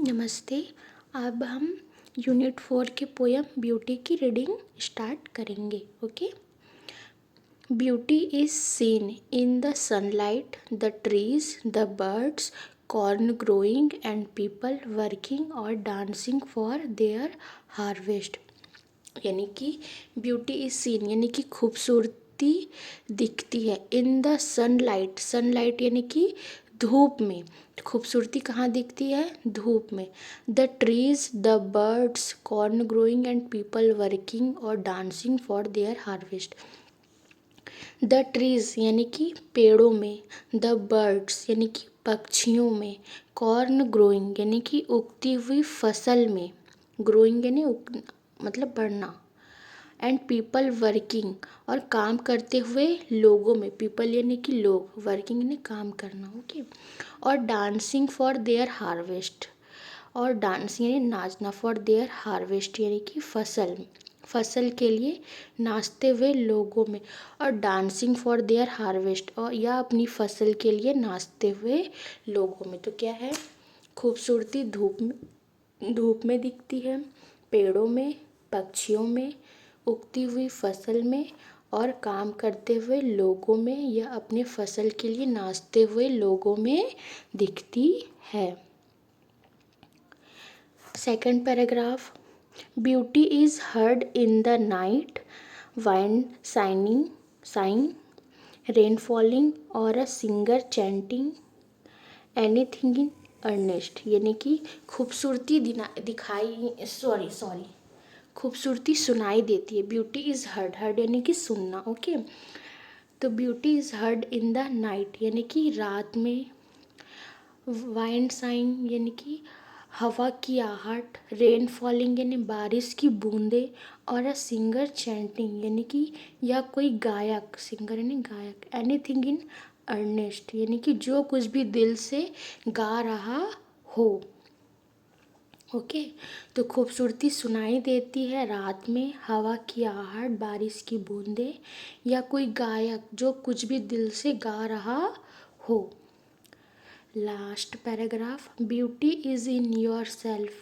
नमस्ते। अब हम यूनिट 4 के पोयम ब्यूटी की रीडिंग स्टार्ट करेंगे। Okay. Beauty is seen in the sunlight, the trees, the birds, corn growing and people working और डांसिंग फॉर देयर हार्वेस्ट। यानी कि ब्यूटी इज सीन यानी कि खूबसूरती दिखती है इन द सनलाइट। सनलाइट यानी कि धूप में। खूबसूरती कहाँ दिखती है? धूप में। The trees, the birds, corn growing and people working और dancing for their harvest. The trees यानी कि पेड़ों में, द बर्ड्स यानी कि पक्षियों में, कॉर्न ग्रोइंग यानी कि उगती हुई फसल में, ग्रोइंग यानी मतलब बढ़ना, एंड पीपल वर्किंग और काम करते हुए लोगों में, पीपल यानी कि लोग, वर्किंग यानी काम करना। ओके। और डांसिंग फॉर देयर हार्वेस्ट, और डांसिंग यानी नाचना, फॉर देयर हार्वेस्ट यानी कि फसल के लिए नाचते हुए लोगों में, और डांसिंग फॉर देयर हार्वेस्ट और या अपनी फसल के लिए नाचते हुए लोगों में। तो क्या है? खूबसूरती धूप में दिखती है, पेड़ों में, पक्षियों में, उगती हुई फसल में और काम करते हुए लोगों में या अपने फसल के लिए नाचते हुए लोगों में दिखती है। Second paragraph. Beauty is heard in the night, wind sighing, rain falling और a singer chanting anything in earnest. यानी कि खूबसूरती खूबसूरती सुनाई देती है। ब्यूटी इज हर्ड यानी कि सुनना। ओके। तो beauty is heard in the night यानी कि रात में, वाइंड साइंग यानी कि हवा की आहट, रेन फॉलिंग यानी बारिश की बूंदें और अ सिंगर चैंटिंग यानी कि या कोई गायक, सिंगर यानी गायक, एनीथिंग इन अर्नेस्ट यानी कि जो कुछ भी दिल से गा रहा हो। ओके। तो खूबसूरती सुनाई देती है रात में, हवा की आहट, बारिश की बूंदें या कोई गायक जो कुछ भी दिल से गा रहा हो। Last paragraph. Beauty is in your self,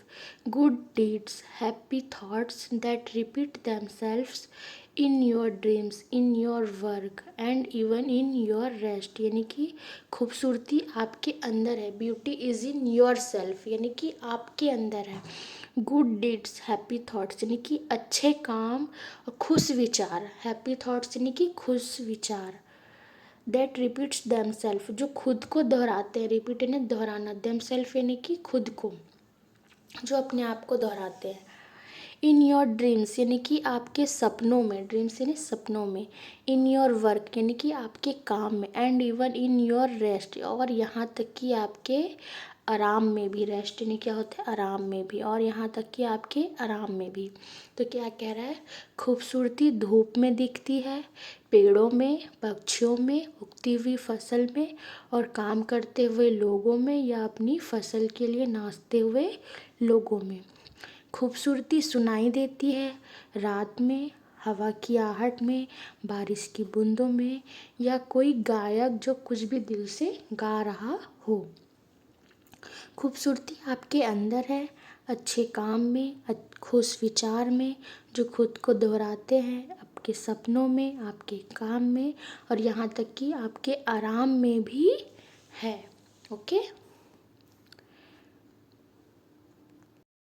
good deeds, happy thoughts that repeat themselves in your dreams, in your work and even in your rest. यानी कि खूबसूरती आपके अंदर है। Beauty is in your self यानी कि आपके अंदर है। गुड डीड्स, हैप्पी थॉट्स यानी कि अच्छे काम और खुश विचार, हैप्पी थॉट्स यानी कि खुश विचार, दैट रिपीट्स देमसेल्फ जो खुद को दोहराते हैं, रिपीट यानी दोहराना, देमसेल्फ यानी कि खुद को, जो अपने आप को दोहराते हैं। इन योर ड्रीम्स यानी कि आपके सपनों में, ड्रीम्स यानी सपनों में, इन योर वर्क यानी कि आपके काम में, and even in your rest और यहाँ तक कि आपके आराम में भी। रेस्ट यानी क्या होता है? आराम में भी, और यहाँ तक कि आपके आराम में भी। तो क्या कह रहा है? खूबसूरती धूप में दिखती है, पेड़ों में, पक्षियों में, उगती हुई फसल में और काम करते हुए लोगों में या अपनी फसल के लिए नाचते हुए लोगों में। खूबसूरती सुनाई देती है रात में, हवा की आहट में, बारिश की बूंदों में या कोई गायक जो कुछ भी दिल से गा रहा हो। खूबसूरती आपके अंदर है, अच्छे काम में, खुश विचार में, जो खुद को दोहराते हैं, आपके सपनों में, आपके काम में और यहाँ तक कि आपके आराम में भी है। ओके।